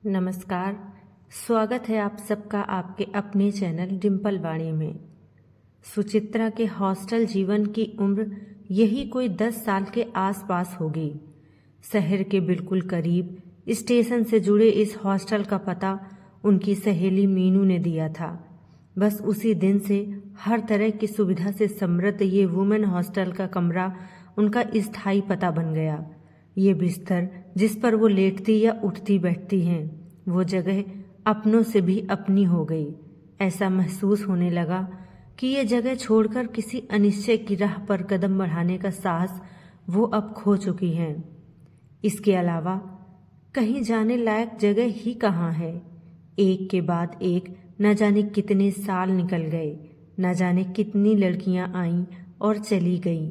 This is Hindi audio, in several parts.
नमस्कार। स्वागत है आप सबका आपके अपने चैनल डिम्पल वाणी में। सुचित्रा के हॉस्टल जीवन की उम्र यही कोई 10 साल के आसपास होगी। शहर के बिल्कुल करीब स्टेशन से जुड़े इस हॉस्टल का पता उनकी सहेली मीनू ने दिया था। बस उसी दिन से हर तरह की सुविधा से समृद्ध ये वुमेन हॉस्टल का कमरा उनका स्थायी पता बन गया। ये बिस्तर जिस पर वो लेटती या उठती बैठती हैं, वो जगह अपनों से भी अपनी हो गई। ऐसा महसूस होने लगा कि ये जगह छोड़कर किसी अनिश्चय की राह पर कदम बढ़ाने का साहस वो अब खो चुकी हैं। इसके अलावा कहीं जाने लायक जगह ही कहाँ है। एक के बाद एक न जाने कितने साल निकल गए, न जाने कितनी लड़कियां आईं और चली गईं,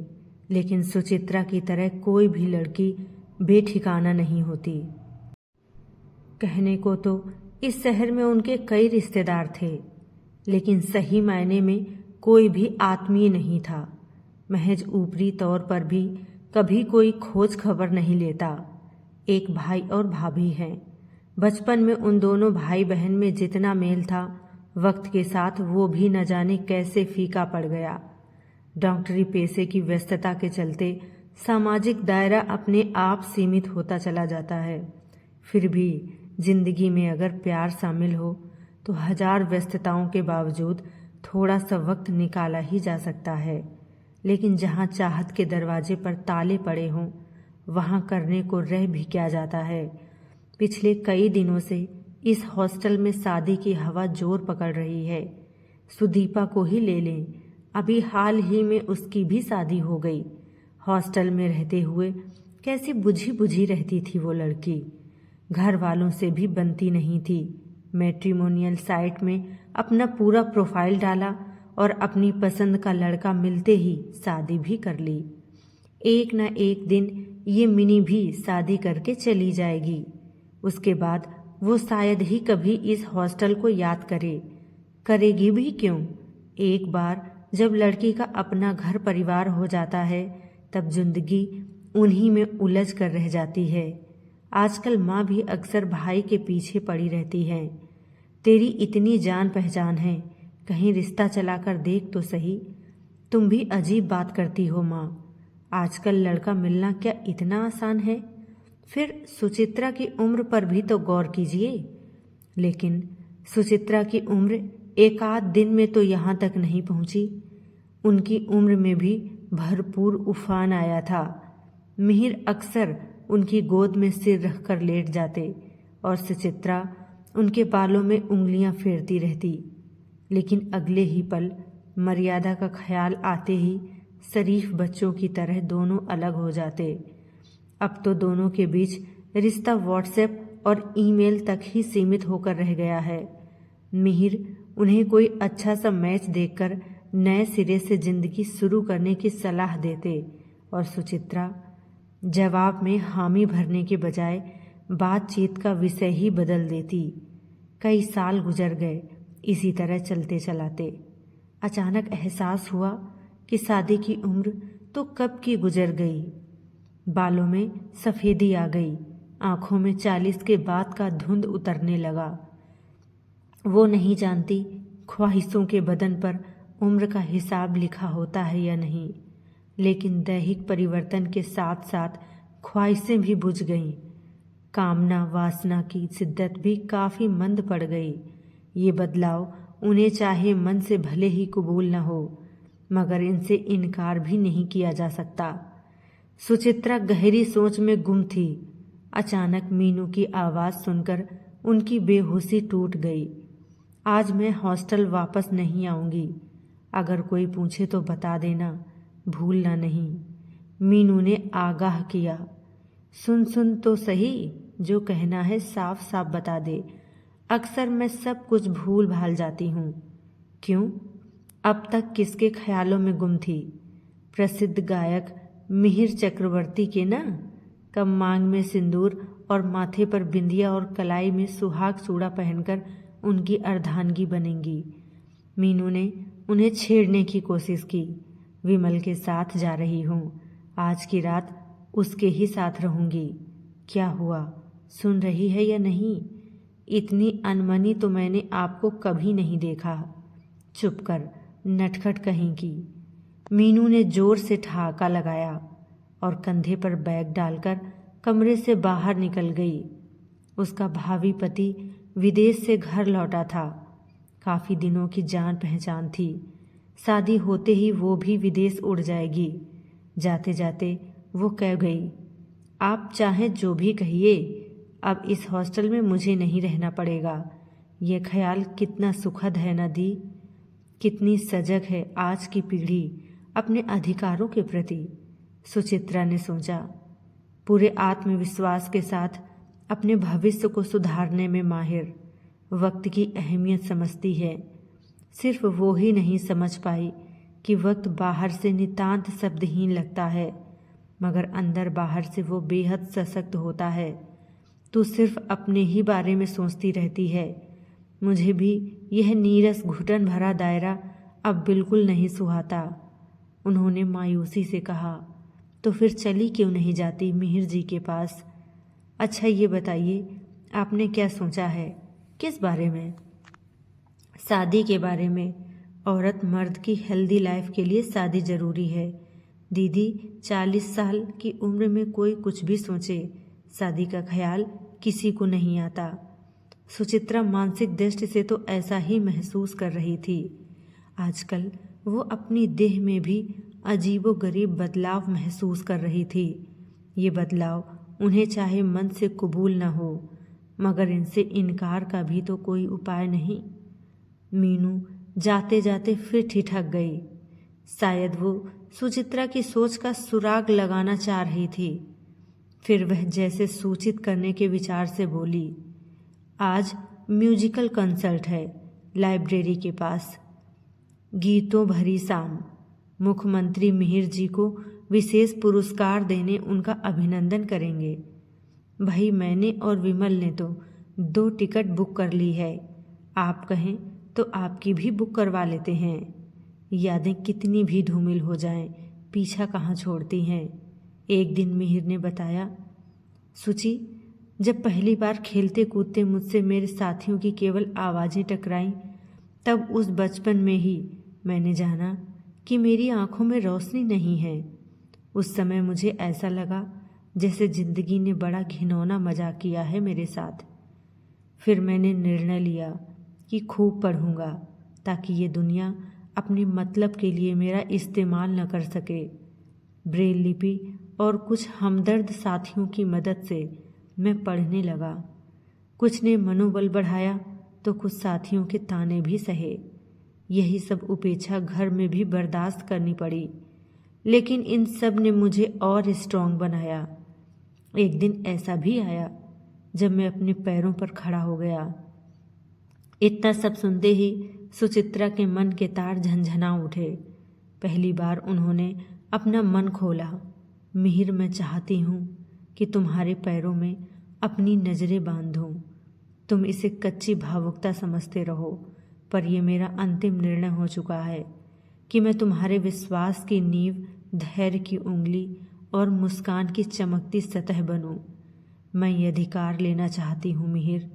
लेकिन सुचित्रा की तरह कोई भी लड़की बेठिकाना नहीं होती। कहने को तो इस शहर में उनके कई रिश्तेदार थे, लेकिन सही मायने में कोई भी आत्मीय नहीं था। महज ऊपरी तौर पर भी कभी कोई खोज खबर नहीं लेता। एक भाई और भाभी हैं। बचपन में उन दोनों भाई बहन में जितना मेल था, वक्त के साथ वो भी न जाने कैसे फीका पड़ गया। डॉक्टरी पेशे की व्यस्तता के चलते सामाजिक दायरा अपने आप सीमित होता चला जाता है। फिर भी जिंदगी में अगर प्यार शामिल हो तो हजार व्यस्तताओं के बावजूद थोड़ा सा वक्त निकाला ही जा सकता है। लेकिन जहाँ चाहत के दरवाजे पर ताले पड़े हों, वहाँ करने को रह भी क्या जाता है। पिछले कई दिनों से इस हॉस्टल में शादी की हवा जोर पकड़ रही है। सुदीपा को ही ले लें, अभी हाल ही में उसकी भी शादी हो गई। हॉस्टल में रहते हुए कैसी बुझी बुझी रहती थी वो लड़की। घर वालों से भी बनती नहीं थी। मैट्रिमोनियल साइट में अपना पूरा प्रोफाइल डाला और अपनी पसंद का लड़का मिलते ही शादी भी कर ली। एक न एक दिन ये मिनी भी शादी करके चली जाएगी। उसके बाद वो शायद ही कभी इस हॉस्टल को याद करेगी भी क्यों। एक बार जब लड़की का अपना घर परिवार हो जाता है, तब जिंदगी उन्हीं में उलझ कर रह जाती है। आजकल माँ भी अक्सर भाई के पीछे पड़ी रहती है। तेरी इतनी जान पहचान है, कहीं रिश्ता चलाकर देख तो सही। तुम भी अजीब बात करती हो माँ। आजकल लड़का मिलना क्या इतना आसान है? फिर सुचित्रा की उम्र पर भी तो गौर कीजिए। लेकिन सुचित्रा की उम्र एक आध दिन में तो यहाँ तक नहीं पहुँची। उनकी उम्र में भी भरपूर उफान आया था। मिहिर अक्सर उनकी गोद में सिर रखकर लेट जाते और सुचित्रा उनके बालों में उंगलियां फेरती रहती। लेकिन अगले ही पल मर्यादा का ख्याल आते ही शरीफ बच्चों की तरह दोनों अलग हो जाते। अब तो दोनों के बीच रिश्ता व्हाट्सएप और ईमेल तक ही सीमित होकर रह गया है। मिहिर उन्हें कोई अच्छा सा मैच देखकर नए सिरे से जिंदगी शुरू करने की सलाह देते और सुचित्रा जवाब में हामी भरने के बजाय बातचीत का विषय ही बदल देती। कई साल गुजर गए इसी तरह चलते चलाते। अचानक एहसास हुआ कि शादी की उम्र तो कब की गुजर गई। बालों में सफ़ेदी आ गई, आंखों में 40 के बाद का धुंध उतरने लगा। वो नहीं जानती ख्वाहिशों के बदन पर उम्र का हिसाब लिखा होता है या नहीं, लेकिन दैहिक परिवर्तन के साथ साथ ख्वाहिशें भी बुझ गईं। कामना वासना की शिद्दत भी काफ़ी मंद पड़ गई। ये बदलाव उन्हें चाहे मन से भले ही कबूल न हो, मगर इनसे इनकार भी नहीं किया जा सकता। सुचित्रा गहरी सोच में गुम थी। अचानक मीनू की आवाज़ सुनकर उनकी बेहोशी टूट गई। आज मैं हॉस्टल वापस नहीं आऊँगी। अगर कोई पूछे तो बता देना, भूलना नहीं, मीनू ने आगाह किया। सुन तो सही, जो कहना है साफ साफ बता दे। अक्सर मैं सब कुछ भूल भाल जाती हूँ। क्यों? अब तक किसके ख्यालों में गुम थी? प्रसिद्ध गायक मिहिर चक्रवर्ती के ना। कब मांग में सिंदूर और माथे पर बिंदिया और कलाई में सुहाग चूड़ा पहनकर उनकी अर्धांगी बनेंगी। मीनू ने उन्हें छेड़ने की कोशिश की। विमल के साथ जा रही हूँ, आज की रात उसके ही साथ रहूँगी। क्या हुआ, सुन रही है या नहीं? इतनी अनमनी तो मैंने आपको कभी नहीं देखा। चुप कर, नटखट कहीं की। मीनू ने जोर से ठहाका लगाया और कंधे पर बैग डालकर कमरे से बाहर निकल गई। उसका भावी पति विदेश से घर लौटा था। काफ़ी दिनों की जान पहचान थी। शादी होते ही वो भी विदेश उड़ जाएगी। जाते जाते वो कह गई, आप चाहे जो भी कहिए, अब इस हॉस्टल में मुझे नहीं रहना पड़ेगा। ये ख्याल कितना सुखद है ना दी। कितनी सजग है आज की पीढ़ी अपने अधिकारों के प्रति, सुचित्रा ने सोचा। पूरे आत्मविश्वास के साथ अपने भविष्य को सुधारने में माहिर, वक्त की अहमियत समझती है। सिर्फ वो ही नहीं समझ पाई कि वक्त बाहर से नितांत शब्दहीन लगता है, मगर अंदर बाहर से वो बेहद सशक्त होता है। तू सिर्फ अपने ही बारे में सोचती रहती है। मुझे भी यह नीरस घुटन भरा दायरा अब बिल्कुल नहीं सुहाता। उन्होंने मायूसी से कहा, तो फिर चली क्यों नहीं जाती मिहिर जी के पास? अच्छा ये बताइए, आपने क्या सोचा है? किस बारे में? शादी के बारे में। औरत मर्द की हेल्दी लाइफ के लिए शादी ज़रूरी है दीदी। 40 साल की उम्र में कोई कुछ भी सोचे, शादी का ख्याल किसी को नहीं आता। सुचित्रा मानसिक दृष्टि से तो ऐसा ही महसूस कर रही थी। आजकल वो अपनी देह में भी अजीबोगरीब बदलाव महसूस कर रही थी। ये बदलाव उन्हें चाहे मन से कबूल न हो, मगर इनसे इनकार का भी तो कोई उपाय नहीं। मीनू जाते जाते फिर ठिठक गई। शायद वो सुचित्रा की सोच का सुराग लगाना चाह रही थी। फिर वह जैसे सूचित करने के विचार से बोली, आज म्यूजिकल कंसर्ट है लाइब्रेरी के पास। गीतों भरी शाम। मुख्यमंत्री मिहिर जी को विशेष पुरस्कार देने उनका अभिनंदन करेंगे। भाई मैंने और विमल ने तो 2 टिकट बुक कर ली है। आप कहें तो आपकी भी बुक करवा लेते हैं। यादें कितनी भी धूमिल हो जाएं, पीछा कहाँ छोड़ती हैं। एक दिन मिहिर ने बताया, सुची, जब पहली बार खेलते कूदते मुझसे मेरे साथियों की केवल आवाज़ें टकराईं, तब उस बचपन में ही मैंने जाना कि मेरी आंखों में रोशनी नहीं है। उस समय मुझे ऐसा लगा जैसे जिंदगी ने बड़ा घिनौना मजाक किया है मेरे साथ। फिर मैंने निर्णय लिया कि खूब पढ़ूंगा ताकि ये दुनिया अपने मतलब के लिए मेरा इस्तेमाल न कर सके। ब्रेल लिपि और कुछ हमदर्द साथियों की मदद से मैं पढ़ने लगा। कुछ ने मनोबल बढ़ाया तो कुछ साथियों के ताने भी सहे। यही सब उपेक्षा घर में भी बर्दाश्त करनी पड़ी, लेकिन इन सब ने मुझे और स्ट्रांग बनाया। एक दिन ऐसा भी आया जब मैं अपने पैरों पर खड़ा हो गया। इतना सब सुनते ही सुचित्रा के मन के तार झंझना उठे। पहली बार उन्होंने अपना मन खोला। मिहिर, मैं चाहती हूँ कि तुम्हारे पैरों में अपनी नज़रें बांधूं। तुम इसे कच्ची भावुकता समझते रहो, पर यह मेरा अंतिम निर्णय हो चुका है कि मैं तुम्हारे विश्वास की नींव, धैर्य की उंगली और मुस्कान की चमकती सतह बनूं। मैं ये अधिकार लेना चाहती हूँ मिहिर,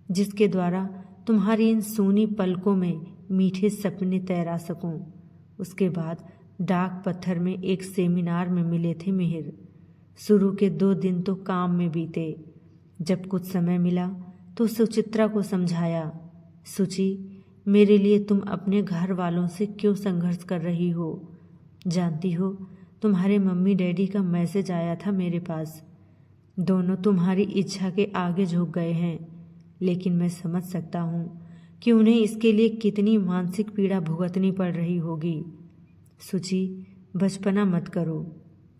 जिसके द्वारा तुम्हारी इन सूनी पलकों में मीठे सपने तैरा सकूं। उसके बाद डाक पत्थर में एक सेमिनार में मिले थे मिहिर। शुरू के 2 दिन तो काम में बीते। जब कुछ समय मिला तो सुचित्रा को समझाया, सुची, मेरे लिए तुम अपने घर वालों से क्यों संघर्ष कर रही हो? जानती हो, तुम्हारे मम्मी डैडी का मैसेज आया था मेरे पास। दोनों तुम्हारी इच्छा के आगे झुक गए हैं, लेकिन मैं समझ सकता हूँ कि उन्हें इसके लिए कितनी मानसिक पीड़ा भुगतनी पड़ रही होगी। सुची, बचपना मत करो।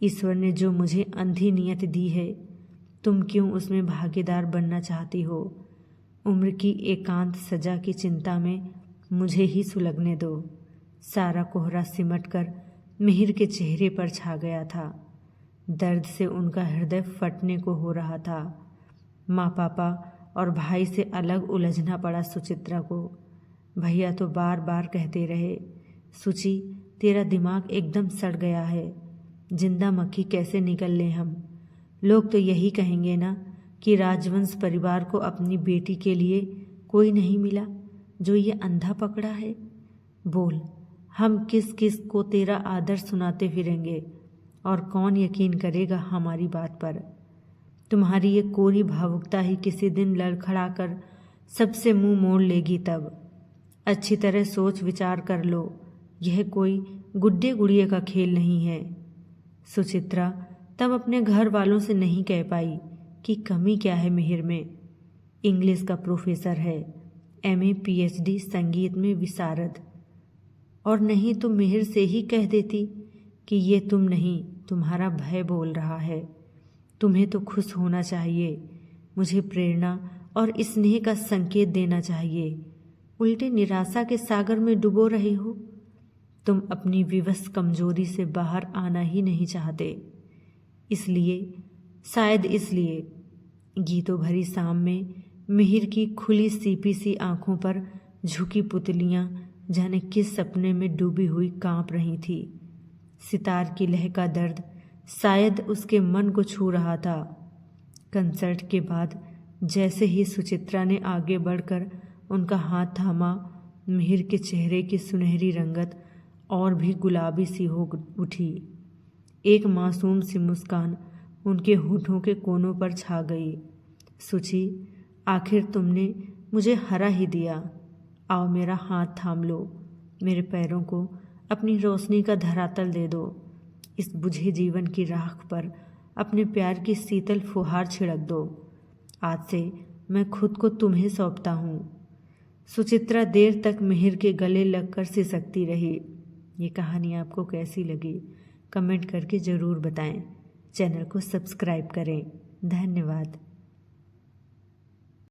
ईश्वर ने जो मुझे अंधी नियत दी है, तुम क्यों उसमें भागीदार बनना चाहती हो? उम्र की एकांत सजा की चिंता में मुझे ही सुलगने दो। सारा कोहरा सिमट कर मिहिर के चेहरे पर छा गया था। दर्द से उनका हृदय फटने को हो रहा था। माँ, पापा और भाई से अलग उलझना पड़ा सुचित्रा को। भैया तो बार बार कहते रहे, सुची, तेरा दिमाग एकदम सड़ गया है। जिंदा मक्खी कैसे निकल लें हम? लोग तो यही कहेंगे ना कि राजवंश परिवार को अपनी बेटी के लिए कोई नहीं मिला जो ये अंधा पकड़ा है? बोल, हम किस किस को तेरा आदर सुनाते फिरेंगे और कौन यकीन करेगा हमारी बात पर? तुम्हारी ये कोरी भावुकता ही किसी दिन लड़खड़ा कर सबसे मुंह मोड़ लेगी। तब अच्छी तरह सोच विचार कर लो, यह कोई गुड्डे गुड़िए का खेल नहीं है। सुचित्रा तब अपने घर वालों से नहीं कह पाई कि कमी क्या है मिहिर में। इंग्लिश का प्रोफेसर है, MA PhD संगीत में विशारद। और नहीं तो मिहिर से ही कह देती कि ये तुम नहीं, तुम्हारा भय बोल रहा है। तुम्हें तो खुश होना चाहिए, मुझे प्रेरणा और स्नेह का संकेत देना चाहिए। उल्टे निराशा के सागर में डुबो रहे हो। तुम अपनी विवश कमजोरी से बाहर आना ही नहीं चाहते। इसलिए, शायद इसलिए, गीतों भरी शाम में मिहिर की खुली सीपी सी आंखों पर झुकी पुतलियां जाने किस सपने में डूबी हुई कांप रही थी। सितार की लय का दर्द शायद उसके मन को छू रहा था। कंसर्ट के बाद जैसे ही सुचित्रा ने आगे बढ़कर उनका हाथ थामा, मिहिर के चेहरे की सुनहरी रंगत और भी गुलाबी सी हो उठी। एक मासूम सी मुस्कान उनके होठों के कोनों पर छा गई। सुची, आखिर तुमने मुझे हरा ही दिया। आओ मेरा हाथ थाम लो, मेरे पैरों को अपनी रोशनी का धरातल दे दो। इस बुझे जीवन की राख पर अपने प्यार की शीतल फुहार छिड़क दो। आज से मैं खुद को तुम्हें सौंपता हूँ। सुचित्रा देर तक मिहिर के गले लगकर सिसकती रही। ये कहानी आपको कैसी लगी कमेंट करके ज़रूर बताएं। चैनल को सब्सक्राइब करें। धन्यवाद।